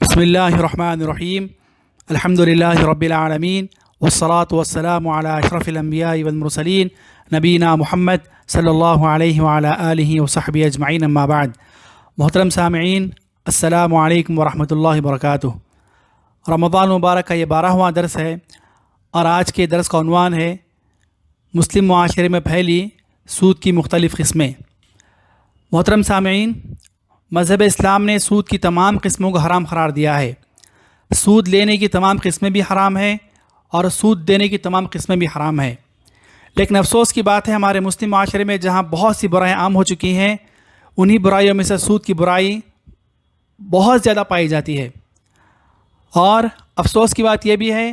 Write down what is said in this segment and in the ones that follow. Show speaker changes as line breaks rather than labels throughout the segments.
بسم اللہ الرحمن الرحیم الحمد للہ رب العالمین والصلاة والسلام علی اشرف الانبیاء والمرسلین نبینا محمد صلی اللہ علیہ وعلی آلہ وصحبہ اجمعین اما بعد۔ محترم سامعین، السلام علیکم ورحمۃ اللہ وبرکاتہ۔ رمضان مبارک کا یہ 12واں درس ہے اور آج کے درس کا عنوان ہے مسلم معاشرے میں پھیلی سود کی مختلف قسمیں۔ محترم سامعین، مذہب اسلام نے سود کی تمام قسموں کو حرام قرار دیا ہے۔ سود لینے کی تمام قسمیں بھی حرام ہیں اور سود دینے کی تمام قسمیں بھی حرام ہیں، لیکن افسوس کی بات ہے ہمارے مسلم معاشرے میں جہاں بہت سی برائیاں عام ہو چکی ہیں، انہی برائیوں میں سے سود کی برائی بہت زیادہ پائی جاتی ہے۔ اور افسوس کی بات یہ بھی ہے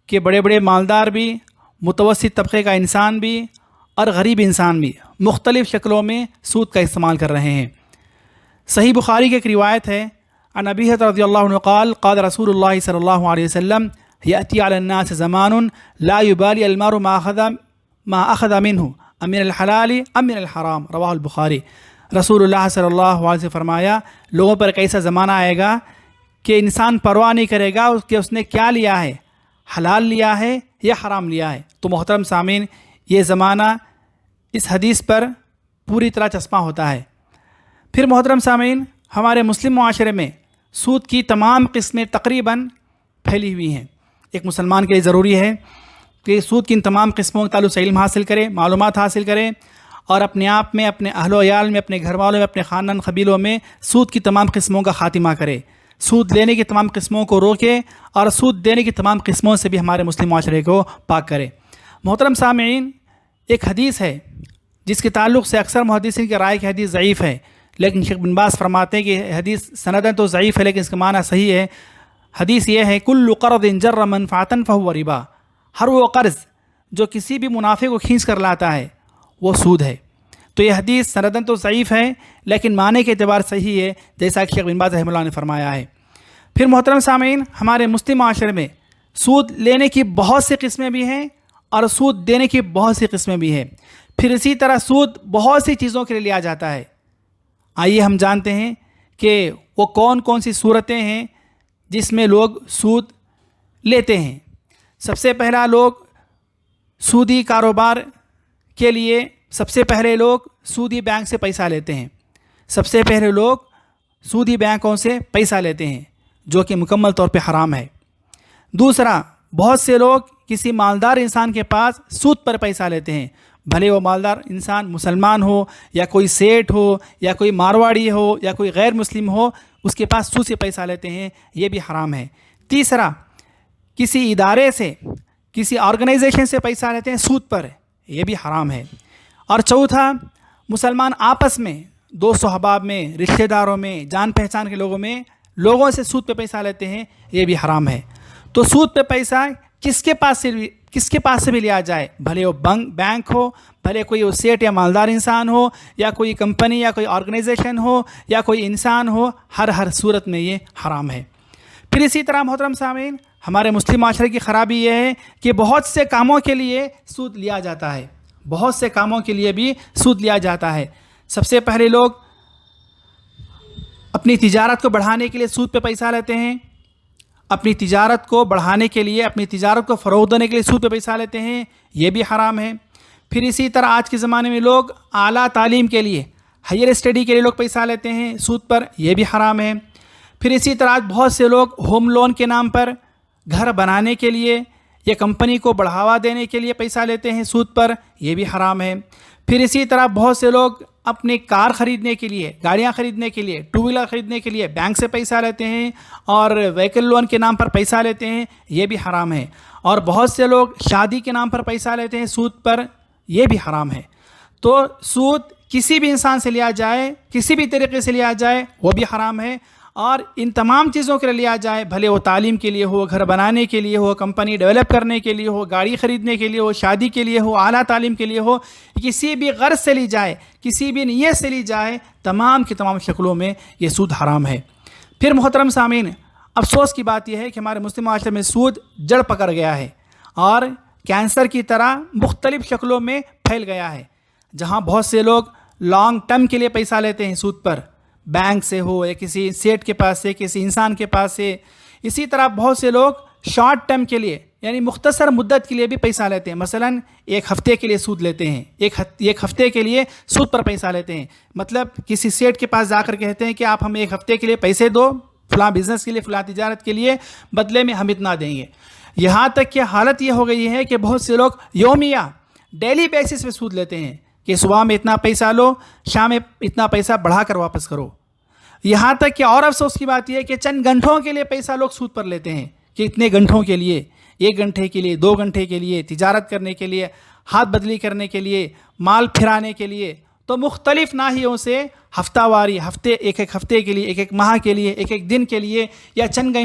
کہ بڑے بڑے مالدار بھی، متوسط طبقے کا انسان بھی اور غریب انسان بھی مختلف شکلوں میں سود کا استعمال کر رہے ہیں۔ صحیح بخاری کی ایک روایت ہے، عن ابی ہریرہ رضی اللہ عنہ قال قال رسول اللہ صلی اللہ علیہ وسلم یأتی علی الناس زمان لا یبالی المرء ما اخذ منہ ام من الحلال ام من الحرام، رواہ البخاری۔ رسول اللہ صلی اللہ علیہ وسلم فرمایا، لوگوں پر ایک ایسا زمانہ آئے گا کہ انسان پرواہ نہیں کرے گا کہ اس نے کیا لیا ہے، حلال لیا ہے یا حرام لیا ہے۔ تو محترم سامعین، یہ زمانہ اس حدیث پر پوری طرح چسپاں ہوتا ہے۔ پھر محترم سامعین، ہمارے مسلم معاشرے میں سود کی تمام قسمیں تقریباً پھیلی ہوئی ہیں۔ ایک مسلمان کے لیے ضروری ہے کہ سود کی ان تمام قسموں کے تعلق سے علم حاصل کرے، معلومات حاصل کرے اور اپنے آپ میں، اپنے اہل و عیال میں، اپنے گھر والوں میں، اپنے خاندان قبیلوں میں سود کی تمام قسموں کا خاتمہ کرے، سود لینے کی تمام قسموں کو روکے اور سود دینے کی تمام قسموں سے بھی ہمارے مسلم معاشرے کو پاک کرے۔ محترم سامعین، ایک حدیث ہے جس کے تعلق سے اکثر محدثین کی رائے کہ حدیث ضعیف ہے، لیکن شیخ بن باز فرماتے ہیں کہ حدیث سندن تو ضعیف ہے لیکن اس کا معنی صحیح ہے۔ حدیث یہ ہے، کل قرض جر منفعۃ فہو ربا، ہر وہ قرض جو کسی بھی منافع کو کھینچ کر لاتا ہے وہ سود ہے۔ تو یہ حدیث سندن تو ضعیف ہے لیکن معنی کے اعتبار صحیح ہے، جیسا کہ شیخ بن باز رحمہ اللہ نے فرمایا ہے۔ پھر محترم سامعین، ہمارے مسلم معاشرے میں سود لینے کی بہت سی قسمیں بھی ہیں اور سود دینے کی بہت سی قسمیں بھی ہیں۔ پھر اسی طرح سود بہت سی چیزوں کے لیے لیا جاتا ہے۔ آئیے ہم جانتے ہیں کہ وہ کون کون سی صورتیں ہیں جس میں لوگ سود لیتے ہیں۔ سب سے پہلا، لوگ سودی کاروبار کے لیے سب سے پہلے لوگ سودی بینک سے پیسہ لیتے ہیں۔ سب سے پہلے لوگ سودی بینکوں سے پیسہ لیتے ہیں، جو کہ مکمل طور پہ حرام ہے۔ دوسرا، بہت سے لوگ کسی مالدار انسان کے پاس سود پر پیسہ لیتے ہیں، بھلے وہ مالدار انسان مسلمان ہو یا کوئی سیٹ ہو یا کوئی مارواڑی ہو یا کوئی غیر مسلم ہو، اس کے پاس سود سے پیسہ لیتے ہیں، یہ بھی حرام ہے۔ تیسرا، کسی ادارے سے، کسی آرگنائزیشن سے پیسہ لیتے ہیں سود پر، یہ بھی حرام ہے۔ اور چوتھا، مسلمان آپس میں، دوست و احباب میں، رشتہ داروں میں، جان پہچان کے لوگوں میں، لوگوں سے سود پہ پیسہ لیتے ہیں، یہ بھی حرام ہے۔ تو سود پہ پیسہ کس کے پاس سے بھی لیا جائے، بھلے وہ بینک ہو، بھلے کوئی وہ سیٹ یا مالدار انسان ہو یا کوئی کمپنی یا کوئی آرگنائزیشن ہو یا کوئی انسان ہو، ہر صورت میں یہ حرام ہے۔ پھر اسی طرح محترم سامعین، ہمارے مسلم معاشرے کی خرابی یہ ہے کہ بہت سے کاموں کے لیے سود لیا جاتا ہے، بہت سے کاموں کے لیے بھی سود لیا جاتا ہے۔ سب سے پہلے لوگ اپنی تجارت کو بڑھانے کے لیے سود پہ پیسہ لیتے ہیں، اپنی تجارت کو بڑھانے کے لیے، اپنی تجارت کو فروغ دینے کے لیے سود پہ پیسہ لیتے ہیں، یہ بھی حرام ہے۔ پھر اسی طرح آج کے زمانے میں لوگ اعلیٰ تعلیم کے لیے، ہائر اسٹڈی کے لیے لوگ پیسہ لیتے ہیں سود پر، یہ بھی حرام ہے۔ پھر اسی طرح بہت سے لوگ ہوم لون کے نام پر گھر بنانے کے لیے یا کمپنی کو بڑھاوا دینے کے لیے پیسہ لیتے ہیں سود پر، یہ بھی حرام ہے۔ پھر اسی طرح بہت سے لوگ اپنی کار خریدنے کے لیے، گاڑیاں خریدنے کے لیے، ٹو ویلر خریدنے کے لیے بینک سے پیسہ لیتے ہیں اور وہیکل لون کے نام پر پیسہ لیتے ہیں، یہ بھی حرام ہے۔ اور بہت سے لوگ شادی کے نام پر پیسہ لیتے ہیں سود پر، یہ بھی حرام ہے۔ تو سود کسی بھی انسان سے لیا جائے، کسی بھی طریقے سے لیا جائے، وہ بھی حرام ہے۔ اور ان تمام چیزوں کے لیے لیا جائے، بھلے وہ تعلیم کے لیے ہو، گھر بنانے کے لیے ہو، کمپنی ڈیولپ کرنے کے لیے ہو، گاڑی خریدنے کے لیے ہو، شادی کے لیے ہو، اعلیٰ تعلیم کے لیے ہو، کسی بھی غرض سے لی جائے، کسی بھی نیت سے لی جائے، تمام کی تمام شکلوں میں یہ سود حرام ہے۔ پھر محترم سامعین، افسوس کی بات یہ ہے کہ ہمارے مسلم معاشرے میں سود جڑ پکڑ گیا ہے اور کینسر کی طرح مختلف شکلوں میں پھیل گیا ہے، جہاں بہت سے لوگ لانگ ٹرم کے لیے پیسہ لیتے ہیں سود پر، بینک سے ہو یا کسی سیٹ کے پاس سے، کسی انسان کے پاس سے. اسی طرح بہت سے لوگ شارٹ ٹرم کے لیے یعنی مختصر مدت کے لیے بھی پیسہ لیتے ہیں. مثلا ایک ہفتے کے لیے سود لیتے ہیں، ایک ہفتے کے لیے سود پر پیسہ لیتے ہیں. مطلب کسی سیٹ کے پاس جا کر کہتے ہیں کہ آپ ہمیں ایک ہفتے کے لیے پیسے دو، فلاں بزنس کے لیے، فلاں تجارت کے لیے، بدلے میں ہم اتنا دیں گے. یہاں تک کہ حالت یہ ہو گئی ہے کہ بہت سے لوگ یومیہ ڈیلی بیسس پہ سود لیتے ہیں کہ صبح میں اتنا پیسہ لو، شام میں اتنا پیسہ بڑھا کر واپس کرو. یہاں تک کہ اور افسوس کی بات یہ ہے کہ چند گھنٹوں کے لیے پیسہ لوگ سود پر لیتے ہیں کہ اتنے گھنٹوں کے لیے، 1 گھنٹے کے لیے، 2 گھنٹے کے لیے، تجارت کرنے کے لیے، ہاتھ بدلی کرنے کے لیے، مال پھرانے کے لیے. تو مختلف ناحیوں سے ہفتہ واری، ایک ہفتے کے لیے، ایک ماہ کے لیے، ایک دن کے لیے، یا چند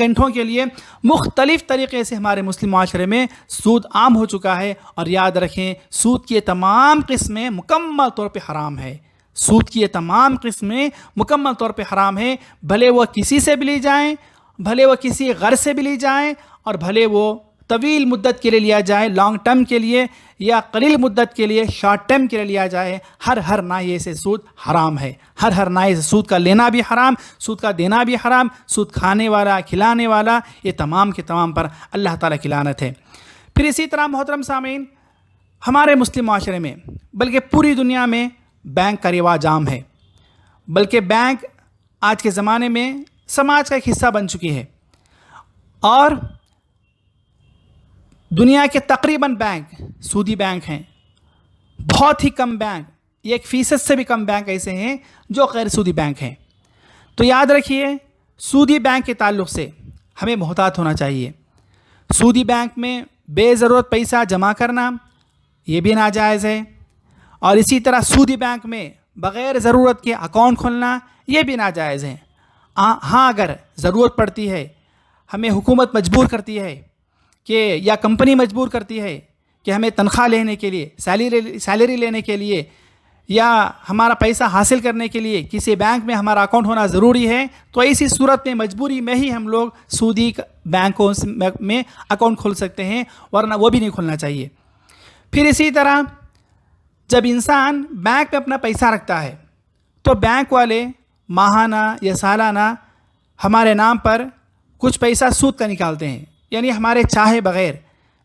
گھنٹوں کے لیے مختلف طریقے سے ہمارے مسلم معاشرے میں سود عام ہو چکا ہے. اور یاد رکھیں سود کی تمام قسمیں مکمل طور پہ حرام ہے. سود کی تمام قسمیں مکمل طور پہ حرام ہے، بھلے وہ کسی سے بھی لی جائیں، بھلے وہ کسی غرض سے بھی لی جائیں، اور بھلے وہ طویل مدت کے لیے لیا جائے، لانگ ٹرم کے لیے، یا قلیل مدت کے لیے، شارٹ ٹرم کے لیے لیا جائے. ہر ناحیے سے سود حرام ہے. ہر ناحیے سے سود کا لینا بھی حرام، سود کا دینا بھی حرام. سود کھانے والا، کھلانے والا، یہ تمام کے تمام پر اللہ تعالیٰ کی لعنت ہے. پھر اسی طرح محترم سامعین، ہمارے مسلم معاشرے میں بلکہ پوری دنیا میں بینک کا رواج عام ہے. بلکہ بینک آج کے زمانے میں سماج کا ایک حصہ بن چکی ہے. اور دنیا کے تقریباً بینک سودی بینک ہیں. بہت ہی کم بینک، 1% سے بھی کم بینک ایسے ہیں جو غیر سودی بینک ہیں. تو یاد رکھیے سودی بینک کے تعلق سے ہمیں محتاط ہونا چاہیے. سودی بینک میں بے ضرورت پیسہ جمع کرنا یہ بھی ناجائز ہے. اور اسی طرح سودی بینک میں بغیر ضرورت کے اکاؤنٹ کھولنا یہ بھی ناجائز ہے. ہاں اگر ضرورت پڑتی ہے، ہمیں حکومت مجبور کرتی ہے کہ یا کمپنی مجبور کرتی ہے کہ ہمیں تنخواہ لینے کے لیے، سیلری لینے کے لیے، یا ہمارا پیسہ حاصل کرنے کے لیے کسی بینک میں ہمارا اکاؤنٹ ہونا ضروری ہے، تو ایسی صورت میں مجبوری میں ہی ہم لوگ سودی بینکوں میں اکاؤنٹ کھول سکتے ہیں، ورنہ وہ بھی نہیں کھولنا چاہیے. پھر اسی طرح جب انسان بینک میں اپنا پیسہ رکھتا ہے تو بینک والے ماہانہ یا سالانہ ہمارے نام پر کچھ پیسہ سود کا نکالتے ہیں. یعنی ہمارے چاہے بغیر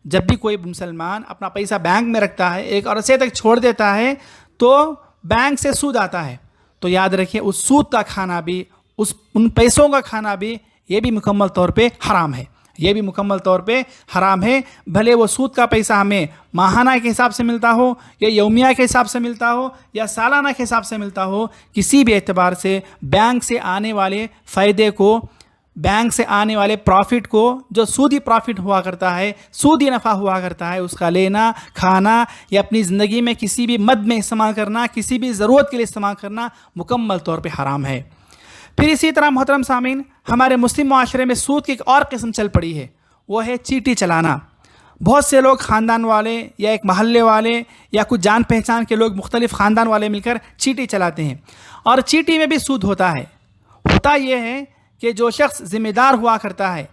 جب بھی کوئی مسلمان اپنا پیسہ بینک میں رکھتا ہے، ایک عرصے تک چھوڑ دیتا ہے، تو بینک سے سود آتا ہے. تو یاد رکھیں اس سود کا کھانا بھی، ان پیسوں کا کھانا بھی، یہ بھی مکمل طور پہ حرام ہے. یہ بھی مکمل طور پہ حرام ہے. بھلے وہ سود کا پیسہ ہمیں ماہانہ کے حساب سے ملتا ہو، یا یومیہ کے حساب سے ملتا ہو، یا سالانہ کے حساب سے ملتا ہو، کسی بھی اعتبار سے بینک سے آنے والے فائدے کو، بینک سے آنے والے پروفٹ کو، جو سودی پروفٹ ہوا کرتا ہے، سودی نفع ہوا کرتا ہے، اس کا لینا، کھانا، یا اپنی زندگی میں کسی بھی مد میں استعمال کرنا، کسی بھی ضرورت کے لیے استعمال کرنا مکمل طور پہ حرام ہے. پھر اسی طرح محترم سامعین، ہمارے مسلم معاشرے میں سود کی ایک اور قسم چل پڑی ہے، وہ ہے چیٹی چلانا. بہت سے لوگ خاندان والے یا ایک محلے والے یا کچھ جان پہچان کے لوگ، مختلف خاندان والے مل کر چیٹی چلاتے ہیں. اور چیٹی میں بھی سود ہوتا ہے. ہوتا یہ ہے کہ جو شخص ذمہ دار ہوا کرتا ہے،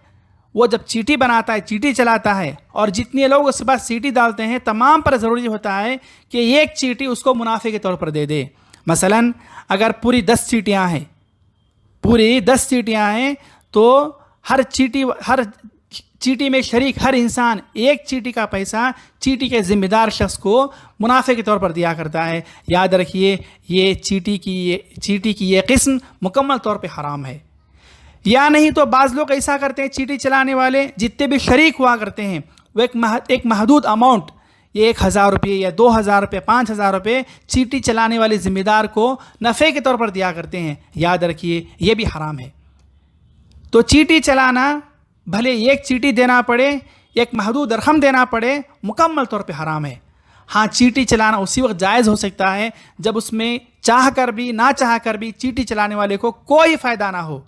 وہ جب چیٹی بناتا ہے، چیٹی چلاتا ہے، اور جتنے لوگ اس کے پاس چیٹی ڈالتے ہیں، تمام پر ضروری ہوتا ہے کہ ایک چیٹی اس کو منافع کے طور پر دے دے. مثلا اگر پوری 10 چیٹیاں ہیں تو ہر چیٹی میں شریک ہر انسان ایک چیٹی کا پیسہ چیٹی کے ذمہ دار شخص کو منافع کے طور پر دیا کرتا ہے. یاد رکھیے یہ چیٹی کی یہ قسم مکمل طور پہ حرام ہے. یا نہیں تو بعض لوگ ایسا کرتے ہیں، چیٹی چلانے والے جتنے بھی شریک ہوا کرتے ہیں، وہ ایک محدود اماؤنٹ، یہ 1,000 روپے یا 2,000 روپے، 5,000 روپے چیٹی چلانے والے ذمہ دار کو نفع کے طور پر دیا کرتے ہیں. یاد رکھیے یہ بھی حرام ہے. تو چیٹی چلانا، بھلے ایک چیٹی دینا پڑے، ایک محدود رقم دینا پڑے، مکمل طور پہ حرام ہے. ہاں چیٹی چلانا اسی وقت جائز ہو سکتا ہے جب اس میں چاہ کر بھی نہ چاہ کر بھی چیٹی چلانے والے کو کوئی فائدہ نہ ہو،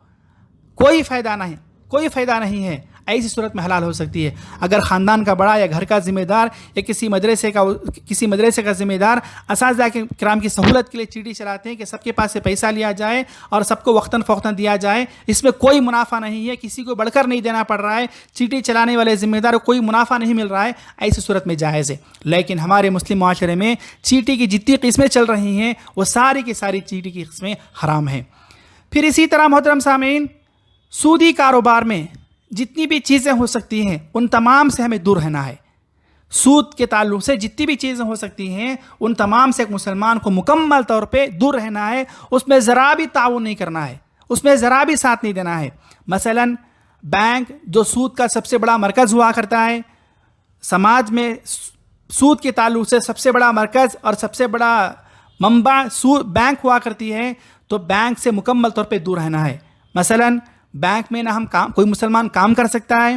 کوئی فائدہ نہیں ہے. ایسی صورت میں حلال ہو سکتی ہے۔ اگر خاندان کا بڑا یا گھر کا ذمہ دار یا کسی مدرسے کا ذمہ دار اساتذہ کرام کی سہولت کے لیے چیٹی چلاتے ہیں کہ سب کے پاس سے پیسہ لیا جائے اور سب کو وقتاً فوقتاً دیا جائے، اس میں کوئی منافع نہیں ہے، کسی کو بڑھ کر نہیں دینا پڑ رہا ہے، چیٹی چلانے والے ذمہ دار کو کوئی منافع نہیں مل رہا ہے، ایسی صورت میں جائز ہے۔ لیکن ہمارے مسلم معاشرے میں چیٹی کی جتنی قسمیں چل رہی ہیں وہ ساری کی ساری چیٹی کی قسمیں حرام ہیں۔ پھر اسی طرح محترم سامعین، سودی کاروبار میں جتنی بھی چیزیں ہو سکتی ہیں ان تمام سے ہمیں دور رہنا ہے۔ سود کے تعلق سے جتنی بھی چیزیں ہو سکتی ہیں ان تمام سے ایک مسلمان کو مکمل طور پہ دور رہنا ہے، اس میں ذرا بھی تعاون نہیں کرنا ہے، اس میں ذرا بھی ساتھ نہیں دینا ہے۔ مثلاً بینک جو سود کا سب سے بڑا مرکز ہوا کرتا ہے، سماج میں سود کے تعلق سے سب سے بڑا مرکز اور سب سے بڑا منبع بینک ہوا کرتی ہے، تو بینک سے مکمل طور پہ دور رہنا ہے۔ مثلاً بینک میں نہ کوئی مسلمان کام کر سکتا ہے،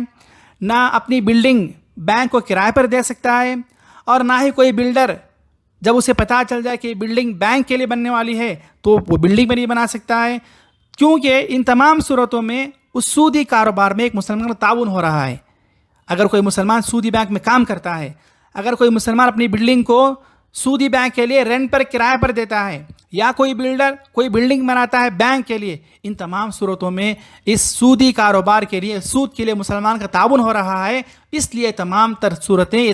نہ اپنی بلڈنگ بینک کو کرائے پر دے سکتا ہے، اور نہ ہی کوئی بلڈر جب اسے پتہ چل جائے کہ بلڈنگ بینک کے لیے بننے والی ہے تو وہ بلڈنگ بھی نہیں بنا سکتا ہے، کیونکہ ان تمام صورتوں میں اس سودی کاروبار میں ایک مسلمان کا تعاون ہو رہا ہے۔ اگر کوئی مسلمان سودی بینک میں کام کرتا ہے، اگر کوئی مسلمان اپنی بلڈنگ کو سودی بینک کے لیے رینٹ پر کرائے پر دیتا ہے، یا کوئی بلڈر کوئی بلڈنگ بناتا ہے بینک کے لیے، ان تمام صورتوں میں اس سودی کاروبار کے لیے، سود کے لیے مسلمان کا تعاون ہو رہا ہے، اس لیے یہ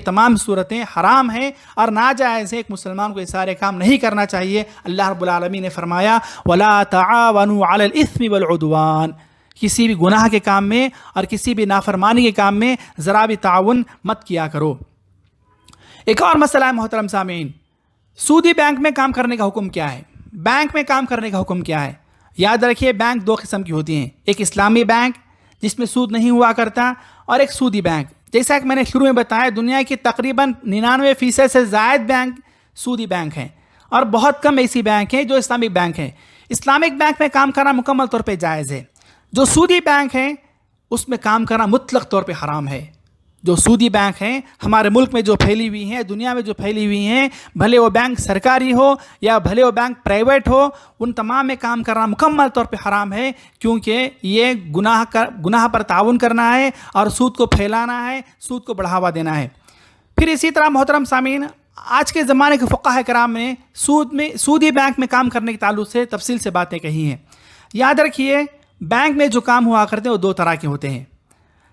تمام صورتیں حرام ہیں اور ناجائز ہے۔ ایک مسلمان کو یہ سارے کام نہیں کرنا چاہیے۔ اللہ رب العالمین نے فرمایا وَلَا تَعَاوَنُوا عَلَى الْإِثْمِ وَالْعُدْوَانِ، کسی بھی گناہ کے کام میں اور کسی بھی نافرمانی کے کام میں ذرا بھی تعاون مت کیا کرو۔ ایک اور مسئلہ ہے محترم سامعین، سودی بینک میں کام کرنے کا حکم کیا ہے؟ بینک میں کام کرنے کا حکم کیا ہے؟ یاد رکھیے، بینک دو قسم کی ہوتی ہیں، ایک اسلامی بینک جس میں سود نہیں ہوا کرتا، اور ایک سودی بینک۔ جیسا کہ میں نے شروع میں بتایا، دنیا کی تقریباً 99% سے زائد بینک سودی بینک ہیں، اور بہت کم ایسی بینک ہیں جو اسلامک بینک ہیں۔ اسلامک بینک میں کام کرنا مکمل طور پہ جائز ہے۔ جو سودی بینک ہیں اس میں کام کرنا مطلق طور پہ حرام ہے۔ جو سودی بینک ہیں ہمارے ملک میں جو پھیلی ہوئی ہیں، دنیا میں جو پھیلی ہوئی ہیں، بھلے وہ بینک سرکاری ہو یا بھلے وہ بینک پرائیویٹ ہو، ان تمام میں کام کرنا مکمل طور پہ حرام ہے، کیونکہ یہ گناہ پر تعاون کرنا ہے اور سود کو پھیلانا ہے، سود کو بڑھاوا دینا ہے۔ پھر اسی طرح محترم سامعین، آج کے زمانے کے فقہاء کرام نے سودی بینک میں کام کرنے کے تعلق سے تفصیل سے باتیں کہی ہیں۔ یاد رکھیے، بینک میں جو کام ہوا کرتے ہیں وہ دو طرح کے ہوتے ہیں۔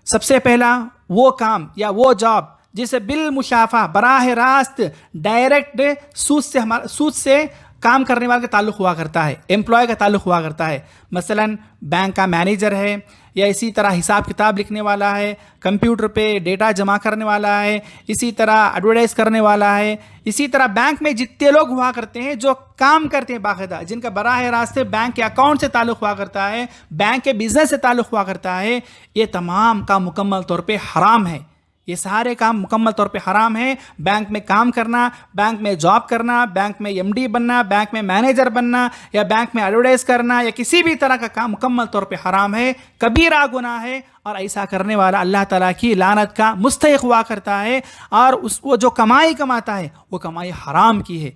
سب سے پہلا وہ کام یا وہ جاب جسے بالمشافہ براہ راست ڈائریکٹ سود سے کام کرنے والے کا تعلق ہوا کرتا ہے، امپلائی کا تعلق ہوا کرتا ہے۔ مثلا بینک کا مینیجر ہے، یا اسی طرح حساب کتاب لکھنے والا ہے، کمپیوٹر پہ ڈیٹا جمع کرنے والا ہے، اسی طرح ایڈورٹائز کرنے والا ہے، اسی طرح بینک میں جتنے لوگ ہوا کرتے ہیں جو کام کرتے ہیں باقاعدہ، جن کا براہ راست بینک کے اکاؤنٹ سے تعلق ہوا کرتا ہے، بینک کے بزنس سے تعلق ہوا کرتا ہے، یہ تمام کام مکمل طور پہ حرام ہے۔ یہ سارے کام مکمل طور پہ حرام ہیں۔ بینک میں کام کرنا، بینک میں جاب کرنا، بینک میں ایم ڈی بننا، بینک میں مینیجر بننا، یا بینک میں ایڈورٹائز کرنا، یا کسی بھی طرح کا کام مکمل طور پہ حرام ہے، کبیرہ گناہ ہے، اور ایسا کرنے والا اللہ تعالیٰ کی لعنت کا مستحق ہوا کرتا ہے، اور وہ جو کمائی کماتا ہے وہ کمائی حرام کی ہے،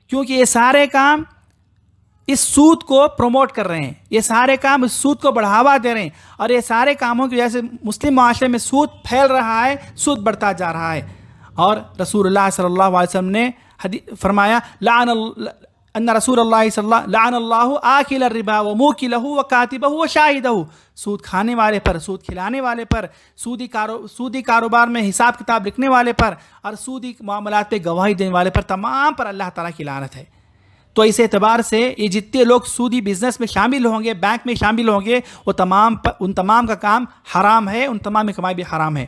کیونکہ یہ سارے کام اس سود کو پروموٹ کر رہے ہیں، یہ سارے کام اس سود کو بڑھاوا دے رہے ہیں، اور یہ سارے کاموں کی وجہ سے مسلم معاشرے میں سود پھیل رہا ہے، سود بڑھتا جا رہا ہے۔ اور رسول اللہ صلی اللہ علیہ وسلم نے فرمایا ان رسول اللہ صلی اللہ لعن اللہ آکل الربا وموکلہ وکاتبہ وشاہدہ، سود کھانے والے پر، سود کھلانے والے پر، سودی کاروبار میں حساب کتاب لکھنے والے پر، اور سودی معاملات پہ گواہی دینے والے پر، تمام پر اللہ تعالیٰ کی لعنت ہے۔ تو اس اعتبار سے یہ جتنے لوگ سودی بزنس میں شامل ہوں گے، بینک میں شامل ہوں گے، وہ ان تمام کا کام حرام ہے، ان تمام کی کمائی بھی حرام ہے۔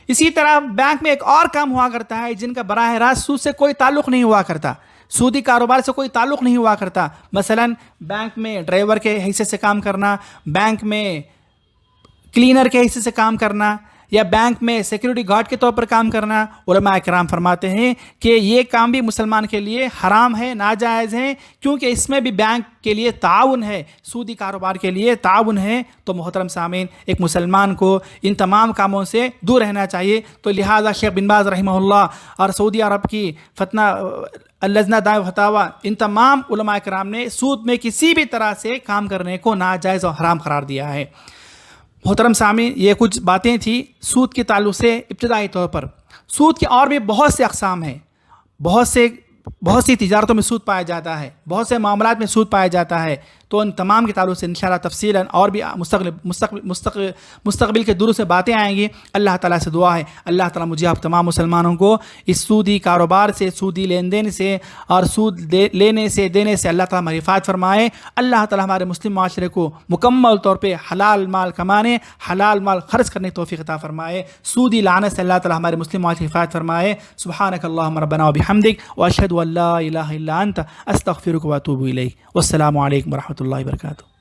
اسی طرح بینک میں ایک اور کام ہوا کرتا ہے جن کا براہ راست سود سے کوئی تعلق نہیں ہوا کرتا، سودی کاروبار سے کوئی تعلق نہیں ہوا کرتا۔ مثلا بینک میں ڈرائیور کے حیثیت سے کام کرنا، بینک میں کلینر کے حیثیت سے کام کرنا، یا بینک میں سیکیورٹی گارڈ کے طور پر کام کرنا، علماء کرام فرماتے ہیں کہ یہ کام بھی مسلمان کے لیے حرام ہے، ناجائز ہے، کیونکہ اس میں بھی بینک کے لیے تعاون ہے، سودی کاروبار کے لیے تعاون ہے۔ تو محترم سامعین، ایک مسلمان کو ان تمام کاموں سے دور رہنا چاہیے۔ تو لہٰذا شیخ بن باز رحمہ اللہ اور سعودی عرب کی اللجنہ دائمہ فتاویٰ، ان تمام علماء کرام نے سود میں کسی بھی طرح سے کام کرنے کو ناجائز اور حرام قرار دیا ہے۔ محترم سامعین، یہ کچھ باتیں تھیں سود کے تعلق سے ابتدائی طور پر۔ سود کے اور بھی بہت سے اقسام ہیں، بہت سی تجارتوں میں سود پایا جاتا ہے، بہت سے معاملات میں سود پایا جاتا ہے، تو ان تمام کے تعلق سے انشاءاللہ تفصیلاً اور بھی مستقبل کے دروس سے باتیں آئیں گی۔ اللہ تعالیٰ سے دعا ہے اللہ تعالیٰ مجھے آپ تمام مسلمانوں کو اس سودی کاروبار سے، سودی لین دین سے اور سود لینے سے دینے سے اللہ تعالیٰ ہماری حفاظت فرمائے۔ اللہ تعالیٰ ہمارے مسلم معاشرے کو مکمل طور پہ حلال مال کمانے، حلال مال خرچ کرنے کی توفیق عطا فرمائے۔ سودی لعنت سے اللہ تعالیٰ ہمارے مسلم معاشرے کی حفاظت فرمائے۔ سبحانک اللہم ربنا و بحمدک واشہد ان لا الہ الا انت استغفرک و اتوب الیک۔ والسلام علیکم ورحمۃ اللہ وبرکاتہ۔